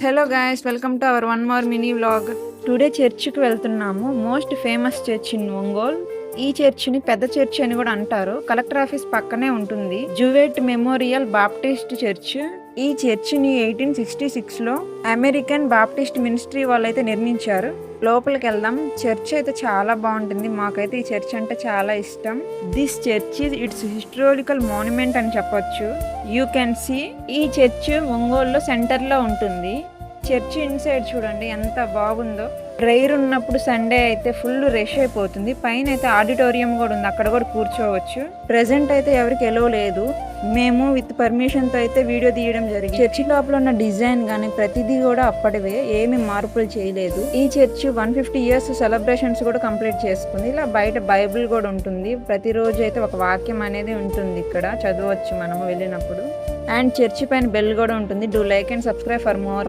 Hello guys, welcome to our one more mini vlog. Today చర్చ్కి వెళ్తున్నాము. Most famous church in Ongole. ఈ చర్చిని పెద్ద church అని కూడా అంటారు. కలెక్టర్ ఆఫీస్ పక్కనే ఉంటుంది. Jewett memorial Baptist church. ఈ చర్చిని 1866లో అమెరికన్ బాప్టిస్ట్ మినిస్ట్రీ వాళ్ళైతే నిర్మించారు. లోపలికి వెళ్దాం. చర్చ్ అయితే చాలా బాగుంటుంది. మాకైతే ఈ చర్చ్ అంటే చాలా ఇష్టం. This church it's historical monument అని చెప్పొచ్చు. యూ కెన్ సీ ఈ చర్చ్ ఒంగోలులో సెంటర్ లో ఉంటుంది. చర్చ్ ఇన్సైడ్ చూడండి ఎంత బాగుందో. ప్రేయర్ ఉన్నప్పుడు సండే అయితే ఫుల్ రష్ అయిపోతుంది. పైన అయితే ఆడిటోరియం కూడా ఉంది, అక్కడ కూడా కూర్చోవచ్చు. ప్రెసెంట్ అయితే ఎవరికి ఎలో లేదు. మేము విత్ పర్మిషన్ తో అయితే వీడియో తీయడం జరిగింది. చర్చి లోపల ఉన్న డిజైన్ గానీ ప్రతిదీ కూడా అప్పటివే, ఏమి మార్పులు చేయలేదు. ఈ చర్చ్ 150 years సెలబ్రేషన్స్ కూడా కంప్లీట్ చేసుకుంది. ఇలా బయట బైబిల్ కూడా ఉంటుంది. ప్రతిరోజు అయితే ఒక వాక్యం అనేది ఉంటుంది, ఇక్కడ చదవచ్చు మనము వెళ్ళినప్పుడు. అండ్ చర్చి పైన బెల్ కూడా ఉంటుంది. Do like and subscribe for more.